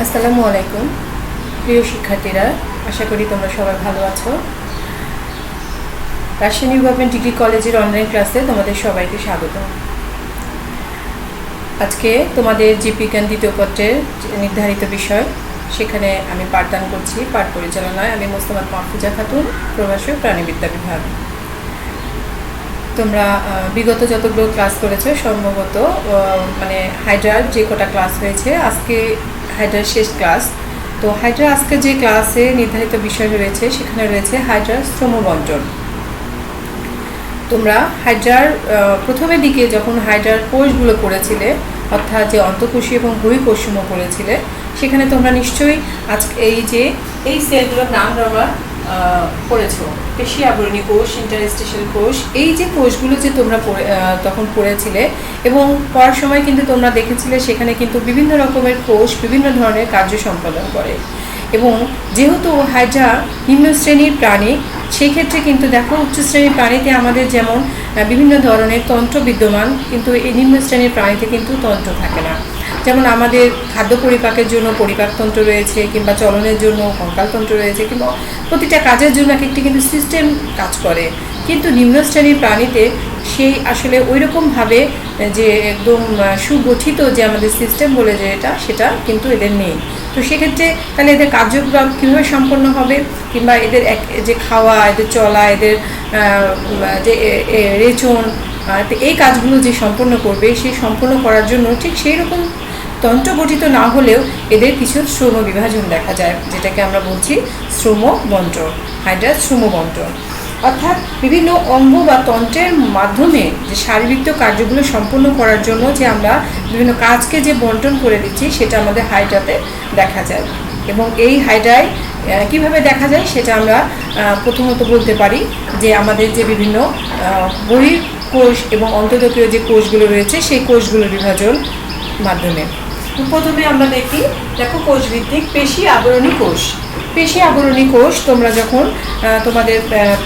আসসালামু আলাইকুম প্রিয় শিক্ষার্থীরা, আশা করি তোমরা সবাই ভালো আছো। রাজশাহী গভর্নমেন্ট ডিগ্রি কলেজের অনলাইন ক্লাসে তোমাদের সবাইকে স্বাগত। আজকে তোমাদের জীববিজ্ঞান দ্বিতীয় পত্রের নির্ধারিত বিষয়, সেখানে আমি পাঠদান করছি। পাঠ পরিচালনায় আমি মোস্তফা মাহফুজা খাতুন, প্রভাষক প্রাণীবিদ্যা বিভাগ। তোমরা বিগত যতগুলো ক্লাস করেছো সম্ভবত হাইড্রার যে কটা ক্লাস হয়েছে, আজকে হাইড্রার শেষ ক্লাস। তো হাইড্রা আজকে যে ক্লাসে নির্ধারিত বিষয় রয়েছে সেখানে রয়েছে হাইড্রার শ্রম বন্টন। তোমরা হাইড্রার প্রথমের দিকে যখন হাইড্রার কোষগুলো পড়েছিলে, অর্থাৎ যে অন্তঃকোষী এবং বহিঃকোষসমূহ পড়েছিলে, সেখানে তোমরা নিশ্চয়ই আজকে এই সেলগুলোর নাম তোমরা পড়েছো। পেশি আবরণী কোষ, ইন্টারস্টিশিয়াল কোষ, এই যে কোষগুলো যে তোমরা তখন পড়েছিলে এবং পড়ার সময় কিন্তু তোমরা দেখেছিলে সেখানে কিন্তু বিভিন্ন রকমের কোষ বিভিন্ন ধরনের কার্য সম্পাদন করে। এবং যেহেতু হাইড্রা নিম্ন শ্রেণীর প্রাণী, সেই ক্ষেত্রে কিন্তু দেখো উচ্চ শ্রেণীর প্রাণীতে আমাদের যেমন বিভিন্ন ধরনের তন্ত্র বিদ্যমান, কিন্তু এই নিম্ন শ্রেণীর প্রাণীতে কিন্তু তন্ত্র থাকে না। যেমন আমাদের খাদ্য পরিপাকের জন্য পরিপাকতন্ত্র রয়েছে, কিংবা চলনের জন্য কঙ্কালতন্ত্র রয়েছে, কিংবা প্রতিটা কাজের জন্য এক একটি কিন্তু সিস্টেম কাজ করে। কিন্তু নিম্ন শ্রেণীর প্রাণীতে সেই আসলে ওই রকমভাবে যে একদম সুগঠিত যে আমাদের সিস্টেম বলে যে সেটা কিন্তু এদের নেই। তো সেক্ষেত্রে তাহলে এদের কার্যক্রম কীভাবে সম্পন্ন হবে, কিংবা এদের যে খাওয়া, এদের চলা, এদের যে রেচন, এই কাজগুলো যে সম্পন্ন করবে, সেই সম্পন্ন করার জন্য ঠিক সেই রকম তন্ত্র গঠিত না হলেও এদের কিছু শ্রম বিভাজন দেখা যায়, যেটাকে আমরা বলছি শ্রম বন্টন, হাইড্রার শ্রম বন্টন। অর্থাৎ বিভিন্ন অঙ্গ বা তন্ত্রের মাধ্যমে যে শারীরিক কার্যগুলো সম্পন্ন করার জন্য যে আমরা বিভিন্ন কাজকে যে বন্টন করে দিচ্ছি, সেটা আমাদের হাইড্রাতে দেখা যায়। এবং এই হাইড্রায় কীভাবে দেখা যায় সেটা আমরা প্রথমত বলতে পারি যে আমাদের যে বিভিন্ন বহিঃকোষ এবং অন্তঃকোষীয় যে কোষগুলো রয়েছে, সেই কোষগুলোর বিভাজন মাধ্যমে। প্রথমে আমরা দেখো কোষভিত্তিক পেশি আবরণী কোষ। পেশি আবরণী কোষ তোমরা যখন তোমাদের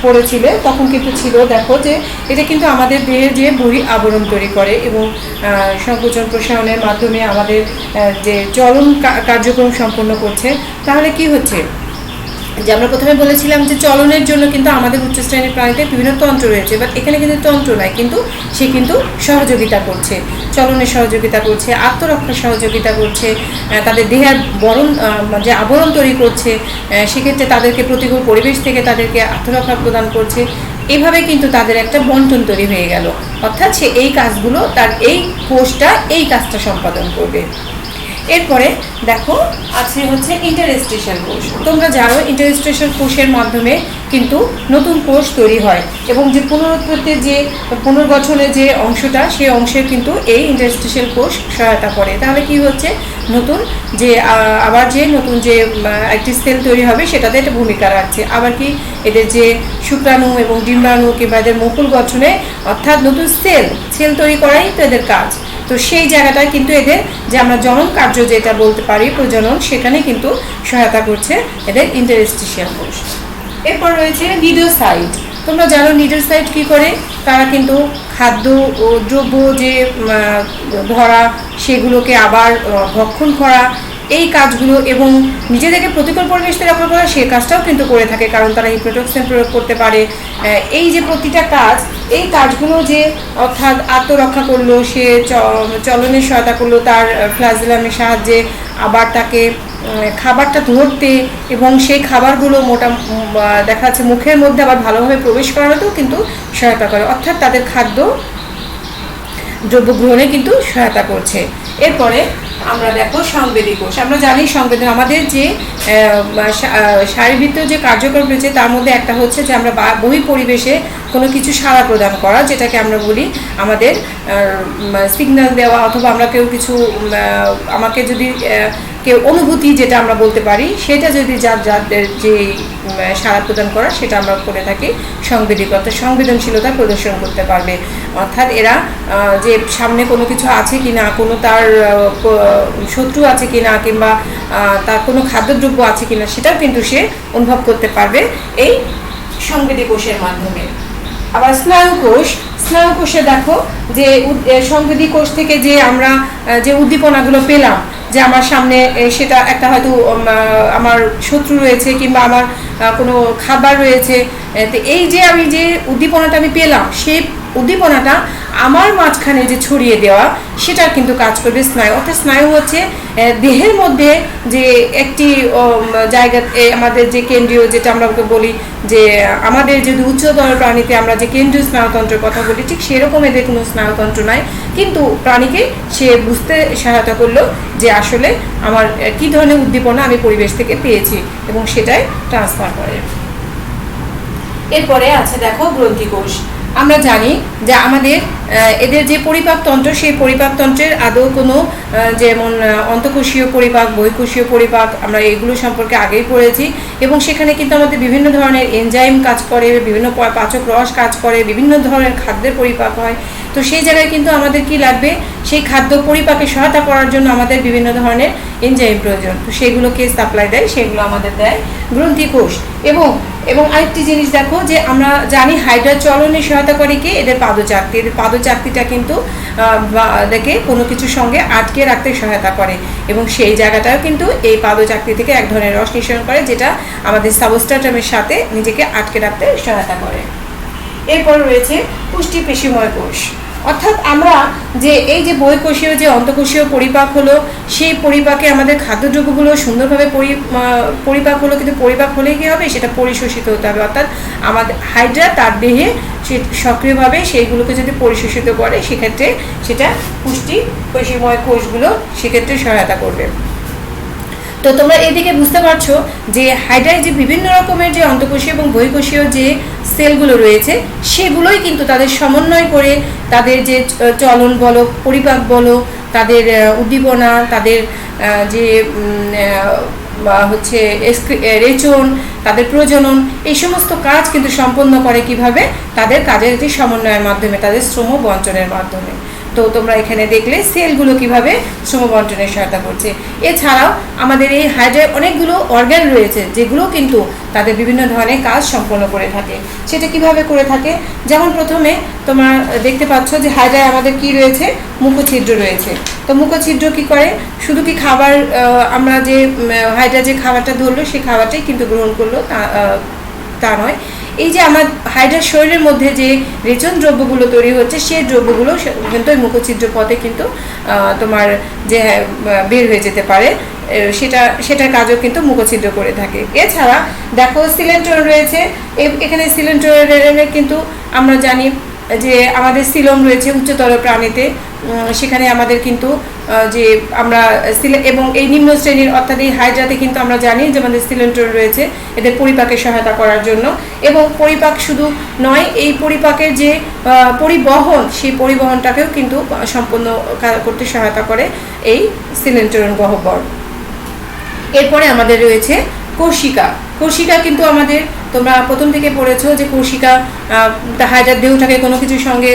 পড়েছিলে তখন কিন্তু ছিল, দেখো যে এটা কিন্তু আমাদের দেহের যে বহিঃ আবরণ তৈরি করে এবং সংকোচন প্রসারণের মাধ্যমে আমাদের যে চলন কার্যক্রম সম্পন্ন করছে। তাহলে কি হচ্ছে, যে আমরা প্রথমে বলেছিলাম যে চলনের জন্য কিন্তু আমাদের উচ্চ শ্রেণীর প্রাণীতে বিভিন্ন তন্ত্র রয়েছে, বাট এখানে কিন্তু তন্ত্র নয়, কিন্তু সে কিন্তু সহযোগিতা করছে, চলনের সহযোগিতা করছে, আত্মরক্ষার সহযোগিতা করছে, তাদের দেহের যে আবরণ তৈরি করছে, সেক্ষেত্রে তাদেরকে প্রতিকূল পরিবেশ থেকে তাদেরকে আত্মরক্ষা প্রদান করছে। এভাবে কিন্তু তাদের একটা বন্টন তৈরি হয়ে গেল, অর্থাৎ সে এই কাজগুলো তার এই কোষটা এই কাজটা সম্পাদন করবে। এরপরে দেখো হচ্ছে ইন্টারস্টিশিয়াল কোষ। তোমরা জানো ইন্টারস্টিশিয়াল কোষের মাধ্যমে কিন্তু নতুন কোষ তৈরি হয় এবং যে পুনরুৎপত্তির যে পুনর্গঠনের যে অংশটা, সেই অংশের কিন্তু এই ইন্টারস্টিশিয়াল কোষ সহায়তা করে। তাহলে কি হচ্ছে, নতুন যে একটি সেল তৈরি হবে সেটাতে একটা ভূমিকা রাখছে। আবার কি এদের যে শুক্রাণু এবং ডিম্বাণু কিংবা এদের মুকুল গঠনে, অর্থাৎ নতুন সেল তৈরি করাই তো এদের কাজ। তো সেই জায়গাটায় কিন্তু এদের যে আমরা জনন কার্য যেটা বলতে পারি, প্রজনন, সেখানে কিন্তু সহায়তা করছে এদের ইন্টারস্টিশিয়াল কোষ। এরপর রয়েছে নিডোসাইট। তোমরা জানো নিডোসাইট কী করে, তারা কিন্তু খাদ্য ও দ্রব্য যে ধরা, সেগুলোকে আবার ভক্ষণ করা, এই কাজগুলো এবং নিজেদেরকে প্রতিকূল পরিবেশ থেকে রক্ষা করা, সে কাজটাও কিন্তু করে থাকে, কারণ তারা হিপ্রোটক্সিন প্রয়োগ করতে পারে। এই যে প্রতিটা কাজ, এই কাজগুলো যে অর্থাৎ আত্মরক্ষা করলো, সে চলনের সহায়তা করলো তার ফ্ল্যাজেলামের সাহায্যে, আবার তাকে খাবারটা ধরতে এবং সেই খাবারগুলো দেখা যাচ্ছে মুখের মধ্যে আবার ভালোভাবে প্রবেশ করানোতেও কিন্তু সহায়তা করে, অর্থাৎ তাদের খাদ্য দ্রব্য গ্রহণে কিন্তু সহায়তা করছে। এরপরে আমরা দেখো সংবেদী কোষ। আমরা জানি সংবেদন আমাদের যে শারীরবৃত্তীয় যে কার্যক্রম রয়েছে, তার মধ্যে একটা হচ্ছে যে আমরা বহিঃ পরিবেশে কোনো কিছু সাড়া প্রদান করা, যেটাকে আমরা বলি আমাদের সিগন্যাল দেওয়া, অথবা আমরা আমাকে যদি কেউ অনুভূতি যেটা আমরা বলতে পারি, সেটা যদি যাদের যে সাড়া প্রদান করা, সেটা আমরা করে থাকি সংবেদীকতা, সংবেদনশীলতা প্রদর্শন করতে পারবে। অর্থাৎ এরা যে সামনে কোনো কিছু আছে কিনা, কোনো তার শত্রু আছে কিনা, কিংবা তার কোনো খাদ্যদ্রব্য আছে কিনা, সেটাও কিন্তু সে অনুভব করতে পারবে এই সংবেদী কোষের মাধ্যমে। আবার স্নায়ুকোষে দেখো যে সংবেদী কোষ থেকে যে আমরা যে উদ্দীপনাগুলো পেলাম, যে আমার সামনে সেটা একটা হয়তো আমার শত্রু রয়েছে কিংবা আমার কোনো খাবার রয়েছে, তো এই যে আমি যে উদ্দীপনাটা আমি পেলাম, সেই উদ্দীপনাটা আমার মাঝখানে যে ছড়িয়ে দেওয়া, সেটা কিন্তু কাজ করবে স্নায়ু। অর্থাৎ স্নায়ু হচ্ছে দেহের মধ্যে যে একটি জায়গা, আমাদের যে কেন্দ্রীয়, যেটা আমরা বলি যে আমাদের যদি উচ্চতর প্রাণীতে আমরা যে কেন্দ্রীয় স্নায়ুতন্ত্রের কথা বলি, ঠিক সেরকম এদের কোনো স্নায়ুতন্ত্র নাই, কিন্তু প্রাণীকে সে বুঝতে সহায়তা করলো যে আসলে আমার কী ধরনের উদ্দীপনা আমি পরিবেশ থেকে পেয়েছি, এবং সেটাই ট্রান্সফার করে। এরপরে আছে দেখো গ্রন্থিকোষ। আমরা জানি যে আমাদের এদের যে পরিপাকতন্ত্র, সেই পরিপাকতন্ত্রের আদৌ কোনো যেমন অন্তঃকোষীয় পরিপাক, বহিঃকোষীয় পরিপাক, আমরা এগুলো সম্পর্কে আগেই পড়েছি, এবং সেখানে কিন্তু আমাদের বিভিন্ন ধরনের এনজাইম কাজ করে, বিভিন্ন পাচক রস কাজ করে, বিভিন্ন ধরনের খাদ্যের পরিপাক হয়। তো সেই জায়গায় কিন্তু আমাদের কি লাগবে, সেই খাদ্য পরিপাকে সহায়তা করার জন্য আমাদের বিভিন্ন ধরনের এনজাইম প্রয়োজন। তো সেগুলোকে সাপ্লাই দেয়, সেগুলো আমাদের দেয় গ্রন্থিকোষ। এবং আরেকটি জিনিস দেখো, যে আমরা জানি হাইড্রা চলনে সহায়তা করে কি, এদের পাদচাকতি। এদের পাদচাকতিটা কিন্তু দেখে কোনো কিছুর সঙ্গে আটকে রাখতে সহায়তা করে, এবং সেই জায়গাটাও কিন্তু এই পাদচাকতি থেকে এক ধরনের রস নিঃসরণ করে, যেটা আমাদের সাবস্ট্রাটামের সাথে নিজেকে আটকে রাখতে সহায়তা করে। এরপর রয়েছে পুষ্টি পেশিময় কোষ। অর্থাৎ আমরা যে এই যে বহিঃকোষীয় যে অন্তঃকোষীয় পরিপাক হলো, সেই পরিপাকে আমাদের খাদ্যদ্রব্যগুলো সুন্দরভাবে পরিপাক হলো, কিন্তু পরিপাক হলেই কী হবে, সেটা পরিশোষিত হতে হবে। অর্থাৎ আমাদের হাইড্রা তার দেহে সে সক্রিয়ভাবে সেইগুলোকে যদি পরিশোষিত করে, সেক্ষেত্রে সেটা পুষ্টি পেশিময় কোষগুলো সেক্ষেত্রে সহায়তা করবে। তো তোমরা এদিকে বুঝতে পারছো যে হাইড্রায় যে বিভিন্ন রকমের যে অন্তঃকোষীয় এবং বহিঃকোষীয় যে সেলগুলো রয়েছে, সেগুলোই কিন্তু তাদের সমন্বয় করে তাদের যে চলন বলো, পরিপাক বলো, তাদের উদ্দীপনা, তাদের যে হচ্ছে রেচন, তাদের প্রজনন, এই সমস্ত কাজ কিন্তু সম্পন্ন করে কিভাবে, তাদের কাজের যে সমন্বয়ের মাধ্যমে, তাদের শ্রম বঞ্চনের মাধ্যমে। তো তোমরা এখানে দেখলে সেলগুলো কিভাবে শ্রম বন্টনের সহায়তা করছে। এছাড়াও আমাদের এই হাইড্রায় অনেকগুলো অর্গান রয়েছে, যেগুলো কিন্তু তাদের বিভিন্ন ধরনের কাজ সম্পন্ন করে থাকে। সেটা কিভাবে করে থাকে, যেমন প্রথমে তোমরা দেখতে পাচ্ছ যে হাইড্রায় আমাদের কি রয়েছে, মুখছিদ্র রয়েছে। তো মুখছিদ্র কি করে, শুধু কি খাবার, আমরা যে হাইড্রা যে খাবারটা ধরলো, সেই খাবারটাই কিন্তু গ্রহণ করলো তা নয়। এই যে আমার হাইড্রার শরীরের মধ্যে যে রেচন দ্রব্যগুলো তৈরি হচ্ছে, সেই দ্রব্যগুলো কিন্তু ওই মুখছিদ্র পথে কিন্তু তোমার যে বের হয়ে যেতে পারে, সেটার কাজও কিন্তু মুখছিদ্র করে থাকে। এছাড়া দেখো সিলেন্ট্রন রয়েছে। এখানে সিলেন্ট্রনের কিন্তু আমরা জানি যে আমাদের সিলোম রয়েছে উচ্চতর প্রাণীতে, সেখানে আমাদের কিন্তু যে আমরা এবং এই নিম্ন শ্রেণীর অর্থাৎ এই হাইড্রাতে কিন্তু আমরা জানি যে আমাদের সিলেন্ট্রন রয়েছে এদের পরিপাকে সহায়তা করার জন্য। এবং পরিপাক শুধু নয়, এই পরিপাকের যে পরিবহন, সেই পরিবহনটাকেও কিন্তু সম্পন্ন করতে সহায়তা করে এই সিলেন্ট্রন গহ্বর। এরপরে আমাদের রয়েছে কোষিকা। কোষিকা কিন্তু আমাদের, তোমরা প্রথম থেকে পড়েছো যে কোষিকা হাইড্রার দেহটাকে কোনো কিছুর সঙ্গে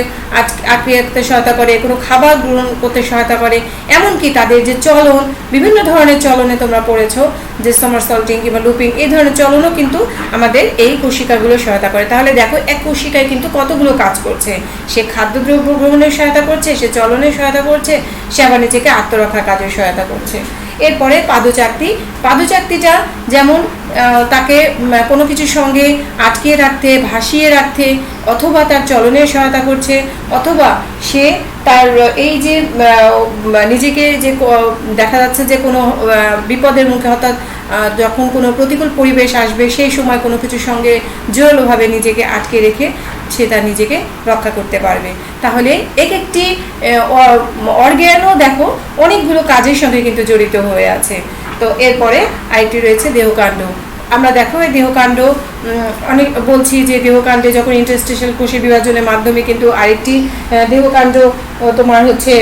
আটকে রাখতে সহায়তা করে, কোনো খাবার গ্রহণ করতে সহায়তা করে, এমনকি তাদের যে চলন, বিভিন্ন ধরনের চলনে তোমরা পড়েছো যে সামারসল্টিং কিংবা লুপিং, এই ধরনের চলনও কিন্তু আমাদের এই কোষিকাগুলো সহায়তা করে। তাহলে দেখো এক কোষিকায় কিন্তু কতগুলো কাজ করছে, সে খাদ্যদ্রব্য গ্রহণের সহায়তা করছে, সে চলনের সহায়তা করছে, সে আবার নিজেকে আত্মরক্ষার কাজের সহায়তা করছে। এরপরে পাদচাকতি। পাদচাকতিটা যেমন তাকে কোনো কিছুর সঙ্গে আটকে রাখতে, ভাসিয়ে রাখতে, অথবা তার চলনের সহায়তা করছে, অথবা সে তার এই যে নিজেকে যে দেখা যাচ্ছে যে কোনো বিপদের মুখে, অর্থাৎ যখন কোনো প্রতিকূল পরিবেশ আসবে, সেই সময় কোনো কিছুর সঙ্গে জোরালোভাবে নিজেকে আটকে রেখে সে তার নিজেকে রক্ষা করতে পারবে। তাহলে এক একটি অর্গ্যানও দেখো অনেকগুলো কাজের সঙ্গে কিন্তু জড়িত হয়ে আছে। তো এরপরে আরেকটি রয়েছে দেহকাণ্ড। আমরা দেখো এই দেহকাণ্ড অনেক বলছি যে দেহকাণ্ডে যখন ইন্টারস্টিশিয়াল কোষের বিভাজনের মাধ্যমে কিন্তু আরেকটি দেহকাণ্ড তোমার হচ্ছে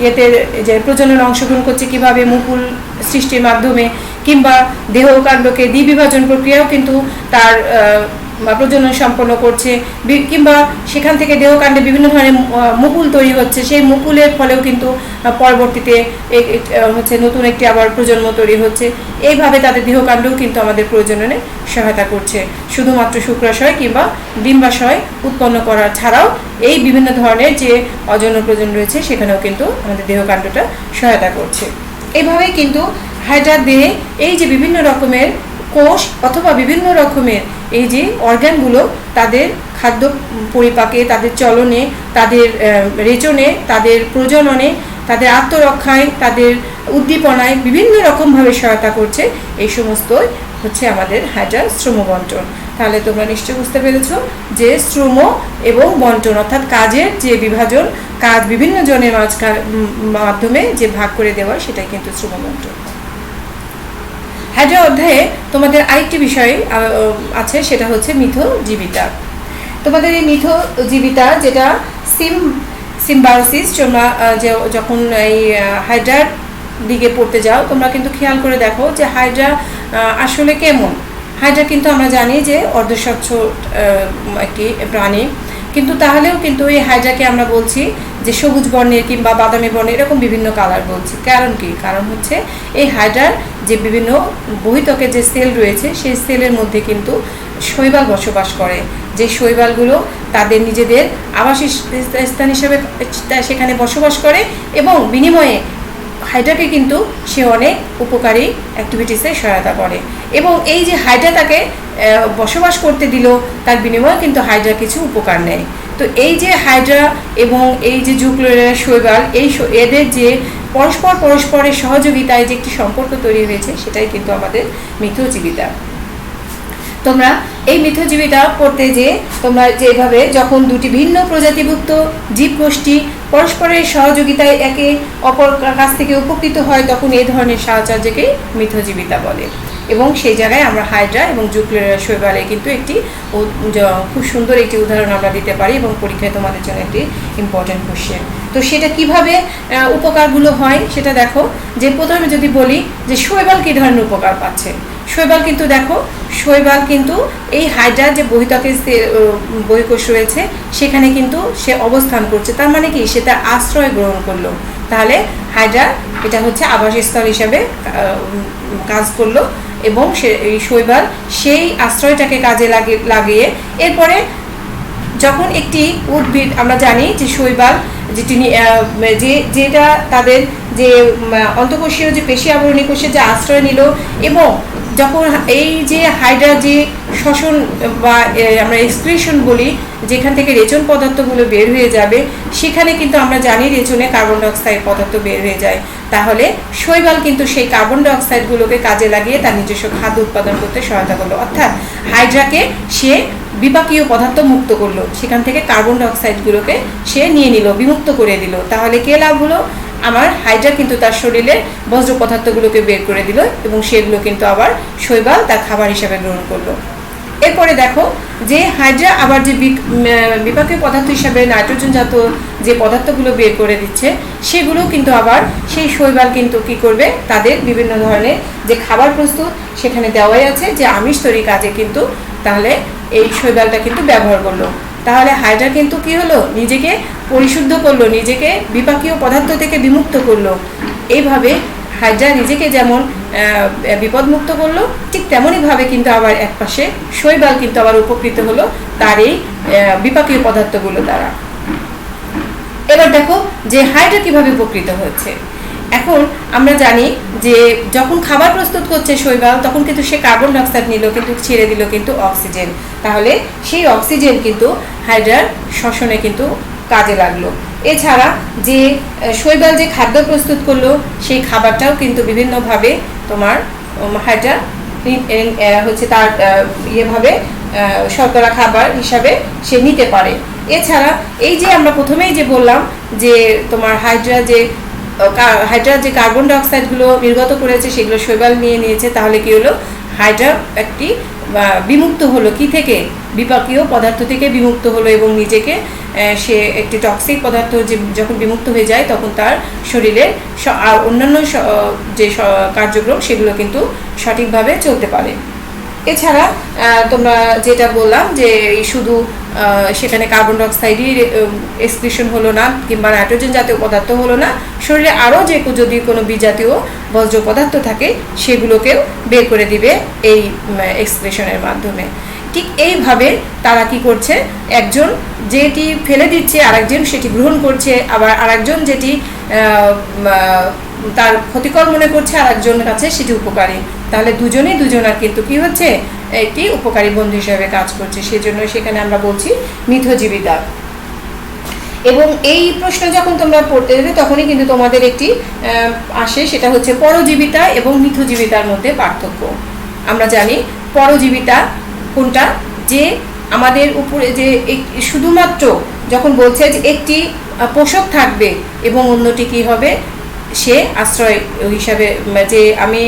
এতে যে প্রজনন অংশগ্রহণ করছে কিভাবে, মুকুল সৃষ্টির মাধ্যমে, কিংবা দেহকাণ্ডকে দ্বিবিভাজন প্রক্রিয়াও কিন্তু তার প্রজনন সম্পন্ন করছে, কিংবা সেখান থেকে দেহকাণ্ডে বিভিন্ন ধরনের মুকুল তৈরি হচ্ছে, সেই মুকুলের ফলেও কিন্তু পরবর্তীতে হচ্ছে নতুন একটি আবার প্রজন্ম তৈরি হচ্ছে। এইভাবে তাদের দেহকাণ্ডও কিন্তু আমাদের প্রজননে সহায়তা করছে। শুধুমাত্র শুক্রাশয় কিংবা ডিম্বাশয় উৎপন্ন করা ছাড়াও এই বিভিন্ন ধরনের যে অযৌন প্রজনন রয়েছে সেখানেও কিন্তু আমাদের দেহকাণ্ডটা সহায়তা করছে। এইভাবেই কিন্তু হাইড্রার দেহে এই যে বিভিন্ন রকমের কোষ অথবা বিভিন্ন রকমের এই যে অর্গানগুলো তাদের খাদ্য পরিপাকে, তাদের চলনে, তাদের রেচনে, তাদের প্রজননে, তাদের আত্মরক্ষায়, তাদের উদ্দীপনায় বিভিন্ন রকমভাবে সহায়তা করছে। এই সমস্ত হচ্ছে আমাদের হাইড্রার শ্রম বন্টন। তাহলে তোমরা নিশ্চয়ই বুঝতে পেরেছো যে শ্রম এবং বন্টন অর্থাৎ কাজের যে বিভাজন, কাজ বিভিন্ন জনের মাধ্যমে যে ভাগ করে দেওয়া, সেটাই কিন্তু শ্রম বন্টন। হাইড্রা অধ্যায়ে তোমাদের আরেকটি বিষয় আছে, সেটা হচ্ছে মিথজীবিতা। তোমাদের এই মিথজীবিতা যেটা সিম্বায়োসিস, তোমরা যখন এই হাইড্রার দিকে পড়তে যাও তোমরা কিন্তু খেয়াল করে দেখো যে হাইড্রা আসলে কেমন। হাইড্রা কিন্তু আমরা জানি যে অর্ধস্বচ্ছ একটি প্রাণী, কিন্তু তাহলেও কিন্তু এই হাইড্রাকে আমরা বলছি যে সবুজ বর্ণের কিংবা বাদামি বর্ণের, এরকম বিভিন্ন কালার বলছি। কারণ কি? কারণ হচ্ছে এই হাইড্রার যে বিভিন্ন বহিত্বকের যে সেল রয়েছে সেই সেলের মধ্যে কিন্তু শৈবাল বসবাস করে, যে শৈবালগুলো তাদের নিজেদের আবাসস্থান হিসেবে সেখানে বসবাস করে এবং বিনিময়ে হাইড্রাকে কিন্তু সে অনেক উপকারী অ্যাক্টিভিটিসে সহায়তা করে। এবং এই যে হাইড্রা তাকে বসবাস করতে দিল, তার বিনিময়ে কিন্তু হাইড্রা কিছু উপকার নেয়। তো এই যে হাইড্রা এবং এই যে জুগুলার শৈবাল, এদের যে পরস্পরের সহযোগিতায় যে একটি সম্পর্ক তৈরি হয়েছে, সেটাই কিন্তু আমাদের মিথজীবিতা। তোমরা এই মিথজীবিতা পড়তে যে তোমরা যেভাবে যখন দুটি ভিন্ন প্রজাতিভুক্ত জীবগোষ্ঠী পরস্পরের সহযোগিতায় একে অপর কাছ থেকে উপকৃত হয়, তখন এই ধরনের সাহচর্যকে মিথজীবিতা বলে। এবং সেই জায়গায় আমরা হাইড্রা এবং জুগুলার শৈবালে কিন্তু একটি খুব সুন্দর একটি উদাহরণ আমরা দিতে পারি এবং পরীক্ষায় তোমাদের জন্য একটি ইম্পর্টেন্ট কোশ্চেন। তো সেটা কিভাবে উপকারগুলো হয় সেটা দেখো। যে প্রথমে যদি বলি যে শৈবাল কী ধরনের উপকার পাচ্ছে, শৈবাল কিন্তু দেখো, শৈবাল কিন্তু এই হাইড্রার যে বহিত্বকের বহিঃকোষ রয়েছে সেখানে কিন্তু সে অবস্থান করছে। তার মানে কি? সে তার আশ্রয় গ্রহণ করলো। তাহলে হাইড্রা এটা হচ্ছে আবাসস্থল হিসাবে কাজ করলো এবং এই শৈবাল সেই আশ্রয়টাকে কাজে লাগিয়ে এরপরে যখন একটি উদ্ভিদ, আমরা জানি যে শৈবাল যেটা তাদের যে অন্তঃকোষীয় যে পেশি আবরণী কোষের যে আশ্রয় নিল, এবং যখন এই যে হাইড্রা যে শ্বসন বা আমরা এক্সক্রিশন বলি, যেখান থেকে রেচন পদার্থগুলো বের হয়ে যাবে, সেখানে কিন্তু আমরা জানি রেচনে কার্বন ডাইঅক্সাইড পদার্থ বের হয়ে যায়। তাহলে শৈবাল কিন্তু সেই কার্বন ডাইঅক্সাইডগুলোকে কাজে লাগিয়ে তার নিজস্ব খাদ্য উৎপাদন করতে সহায়তা করলো। অর্থাৎ হাইড্রাকে সে বিপাকীয় পদার্থ মুক্ত করলো, সেখান থেকে কার্বন ডাইঅক্সাইডগুলোকে সে নিয়ে নিল, বিমুক্ত করে দিল। তাহলে কে লাভ হলো? আমার হাইড্রা কিন্তু তার শরীরে বজ্র পদার্থগুলোকে বের করে দিল এবং সেগুলো কিন্তু আবার শৈবাল তার খাবার হিসাবে গ্রহণ করলো। এরপরে দেখো যে হাইড্রা আবার যে বিপাকীয় পদার্থ হিসাবে নাইট্রোজেনজাত যে পদার্থগুলো বের করে দিচ্ছে, সেগুলো কিন্তু আবার সেই শৈবাল কিন্তু কি করবে? তাদের বিভিন্ন ধরনের যে খাবার প্রস্তুত সেখানে দেওয়াই আছে, যে আমিষ তৈরি কাজে কিন্তু তাহলে এই শৈবালটা কিন্তু ব্যবহার করলো। তাহলে হাইড্রা কিন্তু কি হলো? নিজেকে পরিশুদ্ধ করলো, নিজেকে বিপাকীয় পদার্থ থেকে বিমুক্ত করলো। এইভাবে হাইড্রা নিজেকে যেমন বিপদমুক্ত করলো, ঠিক তেমনইভাবে কিন্তু আবার একপাশে শৈবাল কিন্তু আবার উপকৃত হলো তার এই বিপাকীয় পদার্থগুলো দ্বারা। এবার দেখো যে হাইড্রা কিভাবে উপকৃত হচ্ছে। এখন আমরা জানি যে যখন খাবার প্রস্তুত করছে শৈবাল, তখন কিন্তু সে কার্বন ডাইঅক্সাইড নিল, কিন্তু ছেড়ে দিল কিন্তু অক্সিজেন। তাহলে সেই অক্সিজেন কিন্তু হাইড্রার শ্বসনে কিন্তু কাজে লাগলো। এছাড়া যে শৈবাল যে খাদ্য প্রস্তুত করলো, সেই খাবারটাও কিন্তু বিভিন্নভাবে তোমার হাইড্রা হচ্ছে তার ইয়েভাবে শর্করা খাবার হিসাবে সে নিতে পারে। এছাড়া এই যে আমরা প্রথমেই যে বললাম যে তোমার হাইড্রার যে কার্বন ডাইঅক্সাইডগুলো নির্গত করেছে সেগুলো শৈবাল নিয়ে নিয়েছে। তাহলে কি হলো? হাইড্রা একটি বিমুক্ত হলো কি থেকে? বিপাকীয় পদার্থ থেকে বিমুক্ত হলো এবং নিজেকে সে একটি টক্সিক পদার্থ যে যখন বিমুক্ত হয়ে যায়, তখন তার শরীরে অন্যান্য যে কার্যক্রম সেগুলো কিন্তু সঠিকভাবে চলতে পারে। এছাড়া তোমরা যেটা বললাম যে শুধু সেখানে কার্বন ডাইঅক্সাইডই এক্সক্রিশন হলো না কিংবা নাইট্রোজেন জাতীয় পদার্থ হলো না, শরীরে আরও যে যদি কোনো বিজাতীয় বজ্র পদার্থ থাকে সেগুলোকেও বের করে দিবে এই এক্সক্রিশনের মাধ্যমে। ঠিক এইভাবে তারা কি করছে, একজন যেটি ফেলে দিচ্ছে আরেকজন সেটি গ্রহণ করছে, আবার আরেকজন যেটি তার ক্ষতিকর মনে করছে আরেকজনের কাছে সেটি উপকারী। তাহলে দুজনেই দুজনার কিন্তু কি হচ্ছে, একটি উপকারী বন্ধু হিসেবে কাজ করছে। সেজন্য সেখানে আমরা বলছি মিথজীবিতা। এবং এই প্রশ্ন যখন তোমরা পড়তে দেবে তখনই কিন্তু তোমাদের একটি আসে, সেটা হচ্ছে পরজীবিতা এবং মিথজীবিতার মধ্যে পার্থক্য। আমরা জানি পরজীবিতা কোনটা, যে আমাদের উপরে যে শুধুমাত্র যখন বলছে যে একটি পোষক থাকবে এবং অন্যটি কি হবে, সে আশ্রয় হিসাবে, যে আমি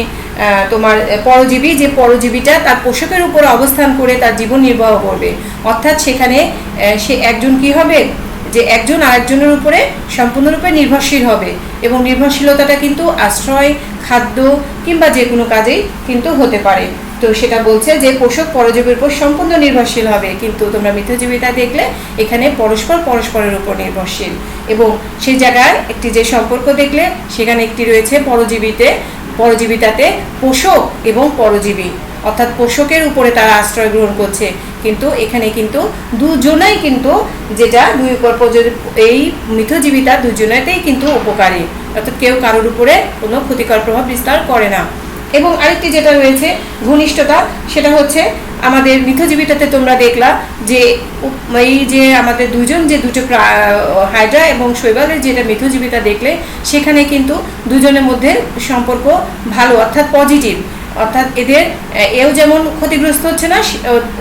তোমার পরজীবী, যে পরজীবীটা তার পোষকের উপর অবস্থান করে তার জীবন নির্বাহ করবে। অর্থাৎ সেখানে সে একজন কি হবে, যে একজন আরেকজনের উপরে সম্পূর্ণরূপে নির্ভরশীল হবে, এবং নির্ভরশীলতাটা কিন্তু আশ্রয়, খাদ্য কিংবা যে কোনো কাজেই কিন্তু হতে পারে। তো সেটা বলছে যে পোষক পরজীবীর উপর সম্পূর্ণ নির্ভরশীল হবে, কিন্তু তোমরা মিথজীবিতা দেখলে এখানে পরস্পর পরস্পরের উপর নির্ভরশীল। এবং সেই জায়গায় একটি যে সম্পর্ক দেখলে সেখানে একটি রয়েছে পরজীবিতাতে পোষক এবং পরজীবী, অর্থাৎ পোষকের উপরে তারা আশ্রয় গ্রহণ করছে, কিন্তু এখানে কিন্তু দুজনেই কিন্তু যেটা এই মিথজীবিতা দুজনেতেই কিন্তু উপকারী, অর্থাৎ কেউ কারোর উপরে কোনো ক্ষতিকর প্রভাব বিস্তার করে না। এবং আরেকটি যেটা রয়েছে ঘনিষ্ঠতা, সেটা হচ্ছে আমাদের মিথজীবিতাতে তোমরা দেখলা যে এই যে আমাদের দুজন যে দুটো হাইড্রা এবং শৈবালের যেটা মিথজীবিতা দেখলে সেখানে কিন্তু দুজনের মধ্যে সম্পর্ক ভালো, অর্থাৎ পজিটিভ, অর্থাৎ এদের এও যেমন ক্ষতিগ্রস্ত হচ্ছে না,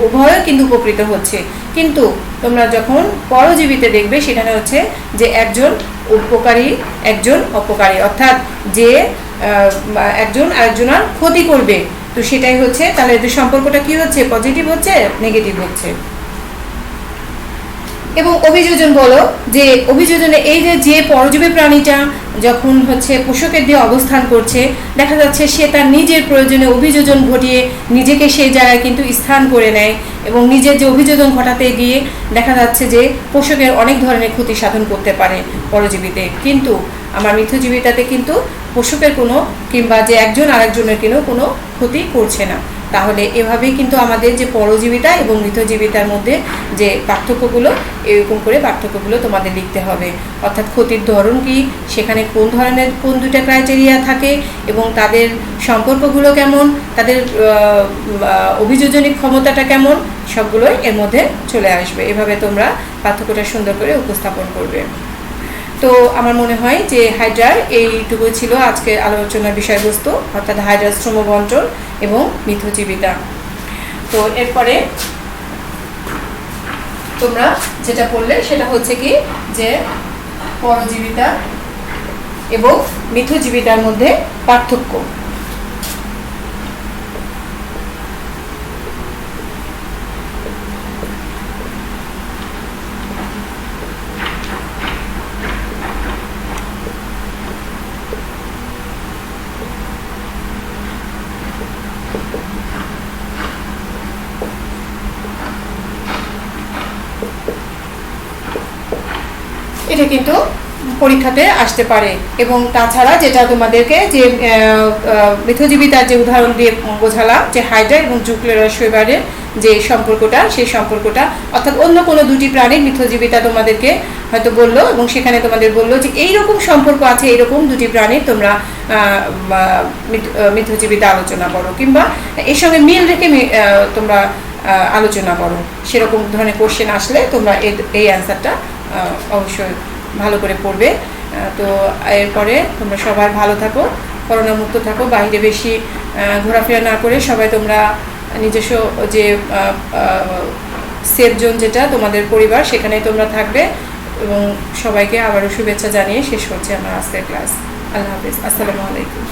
উভয়ও কিন্তু উপকৃত হচ্ছে। কিন্তু তোমরা যখন পরজীবিতে দেখবে সেখানে হচ্ছে যে একজন উপকারী একজন অপকারী, অর্থাৎ যে একজন আরেকজনের ক্ষতি করবে। তো সেটাই হচ্ছে, তাহলে এদের সম্পর্কটা কি হচ্ছে, পজিটিভ হচ্ছে নেগেটিভ হচ্ছে। এবং অভিযোজন বলো, যে অভিযোজনে এই যে পরজীবী প্রাণীটা যখন হচ্ছে পোষকের দিয়ে অবস্থান করছে, দেখা যাচ্ছে সে তার নিজের প্রয়োজনে অভিযোজন ঘটিয়ে নিজেকে সেই জায়গায় কিন্তু স্থান করে নেয়, এবং নিজের যে অভিযোজন ঘটাতে গিয়ে দেখা যাচ্ছে যে পোষকের অনেক ধরনের ক্ষতি সাধন করতে পারে পরজীবীতে। কিন্তু আমার মিথজীবিতাতে কিন্তু পোষকের কোনো কিংবা যে একজন আরেকজনের কোনো ক্ষতি করছে না। তাহলে এভাবেই কিন্তু আমাদের যে পরজীবিতা এবং মিথজীবিতার মধ্যে যে পার্থক্যগুলো, এরকম করে পার্থক্যগুলো তোমাদের লিখতে হবে। অর্থাৎ ক্ষতির ধরন কি, সেখানে কোন ধরনের কোন দুইটা ক্রাইটেরিয়া থাকে, এবং তাদের সম্পর্কগুলো কেমন, তাদের অভিযোজনিক ক্ষমতাটা কেমন, সবগুলোই এর মধ্যে চলে আসবে। এভাবে তোমরা পার্থক্যটা সুন্দর করে উপস্থাপন করবে। তো আমার মনে হয় যে হাইড্রার এইটুকু ছিল আজকে আলোচনার বিষয়বস্তু, অর্থাৎ হাইড্রার শ্রম বন্টন এবং মিথজীবিতা। তো এরপরে তোমরা যেটা পড়লে সেটা হচ্ছে কি, যে পরজীবিতা এবং মিথজীবিতার মধ্যে পার্থক্য। এটা কিন্তু পরীক্ষাতে আসতে পারে। এবং তাছাড়া যেটা তোমাদেরকে যে মিথজীবিতার যে উদাহরণ দিয়ে বোঝালাম, যে হাইড্রা এবং জুগলেরা শৈবালের যে সম্পর্কটা, সেই সম্পর্কটা, অর্থাৎ অন্য কোনো দুটি প্রাণীর মিথজীবিতা তোমাদেরকে হয়তো বললো, এবং সেখানে তোমাদের বললো যে এইরকম সম্পর্ক আছে, এইরকম দুটি প্রাণীর তোমরা মিথজীবিতা আলোচনা করো, কিংবা এর সঙ্গে মিল রেখে তোমরা আলোচনা করো। সেরকম ধরনের কোশ্চেন আসলে তোমরা এই অ্যান্সারটা অবশ্যই ভালো করে পড়বে। তো এরপরে তোমরা সবাই ভালো থাকো, করোনা মুক্ত থাকো, বাইরে বেশি ঘোরাফেরা না করে সবাই তোমরা নিজস্ব যে সেফ জোন যেটা তোমাদের পরিবার, সেখানেই তোমরা থাকবে। এবং সবাইকে আবারও শুভেচ্ছা জানিয়ে শেষ করছি আমার আজকের ক্লাস। আল্লাহ হাফেজ, আসসালামু আলাইকুম।